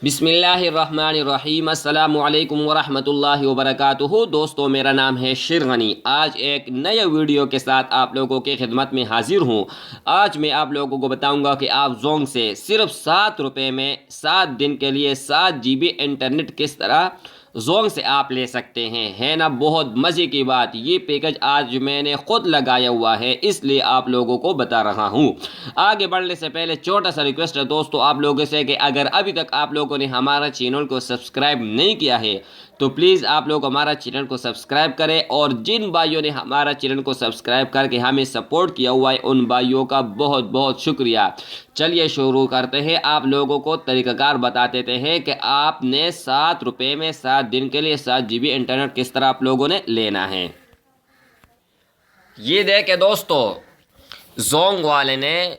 बिस्मिल्लाहिर्रहमानिर्रहीम अस्सलामुअलैकुम वरहमतुल्लाहि वबरकातुहू। दोस्तों, मेरा नाम है शेर गनी। आज एक नए वीडियो के साथ आप लोगों की खिदमत में हाजिर हूँ। आज मैं आप लोगों को बताऊंगा कि आप जोंग से सिर्फ 7 रुपये में 7 दिन के लिए 7 GB इंटरनेट किस तरह जोंग से आप ले सकते हैं। है ना बहुत मज़े की बात। ये पैकेज आज मैंने ख़ुद लगाया हुआ है, इसलिए आप लोगों को बता रहा हूँ। आगे बढ़ने से पहले छोटा सा रिक्वेस्ट है दोस्तों आप लोगों से कि अगर अभी तक आप लोगों ने हमारा चैनल को सब्सक्राइब नहीं किया है तो प्लीज़ आप लोग हमारा चैनल को सब्सक्राइब करें, और जिन भाइयों ने हमारा चैनल को सब्सक्राइब करके हमें सपोर्ट किया हुआ है उन भाइयों का बहुत बहुत शुक्रिया। चलिए शुरू करते हैं। आप लोगों को तरीक़ाकार बता देते हैं कि आपने 7 रुपये में 7 दिन के लिए 7 GB इंटरनेट किस तरह आप लोगों ने लेना है। ये देखें दोस्तों, जोंग वाले ने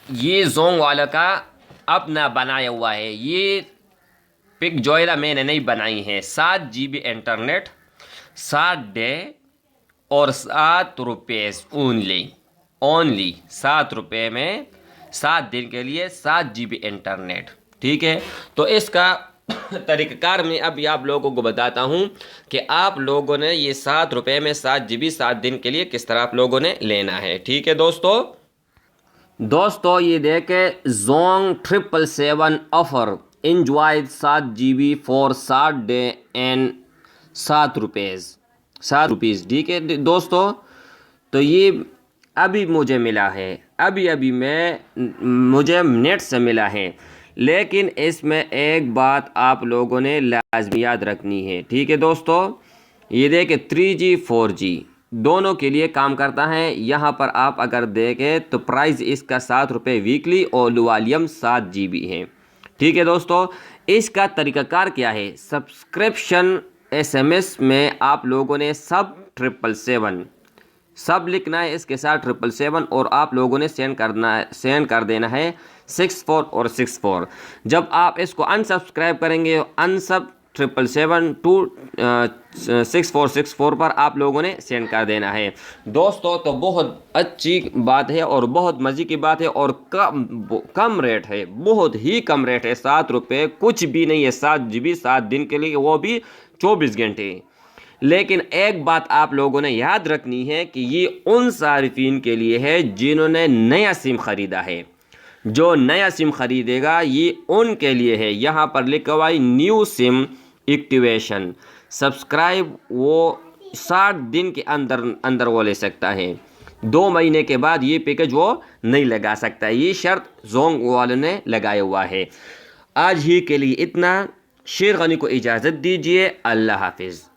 ये जोंग वाले का अपना बनाया हुआ है। ये पिक जोयला मैंने नहीं बनाई है। 7 GB इंटरनेट 7 डे और 7 रुपये ओनली 7 रुपये में 7 दिन के लिए 7 GB इंटरनेट। ठीक है, तो इसका तरीक़ाकार मैं अभी आप लोगों को बताता हूँ कि आप लोगों ने ये 7 रुपये में 7 GB 7 दिन के लिए किस तरह आप लोगों ने लेना है। ठीक है दोस्तों, ये देखे Jong 777 offer enjoy 7 GB for 7 day and 7 rupees. ठीक है दोस्तों, तो ये अभी मुझे मिला है, अभी मुझे नेट से मिला है। लेकिन इसमें एक बात आप लोगों ने लाजमी याद रखनी है। ठीक है दोस्तों, ये देखें 3G 4G दोनों के लिए काम करता है। यहाँ पर आप अगर देखें तो प्राइस इसका 7 रुपये वीकली और वॉल्यूम 7 GB है। ठीक है दोस्तों, इसका तरीक़ाकार क्या है। सब्सक्रिप्शन SMS में आप लोगों ने सब 777 सब लिखना है, इसके साथ 777 और आप लोगों ने सेंड कर देना है 64 और 64। जब आप इसको अनसब्सक्राइब करेंगे अनसब 777 टू 6464 पर आप लोगों ने सेंड कर देना है। दोस्तों, तो बहुत अच्छी बात है और बहुत मज़े की बात है और कम रेट है, बहुत ही कम रेट है। 7 रुपये कुछ भी नहीं है। 7 GB 7 दिन के लिए, वो भी 24 घंटे। लेकिन एक बात आप लोगों ने याद रखनी है कि ये उन सारिफिन के लिए है जिन्होंने नया सिम ख़रीदा है। जो नया सिम ख़रीदेगा ये उनके लिए है। यहाँ पर लिखा हुआ है न्यू सिम एक्टिवेशन सब्सक्राइब, वो 60 दिन के अंदर वो ले सकता है। 2 महीने के बाद ये पैकेज वो नहीं लगा सकता। ये शर्त जोंग वालों ने लगाया हुआ है। आज ही के लिए इतना। शेर गनी को इजाज़त दीजिए। अल्लाह हाफिज़।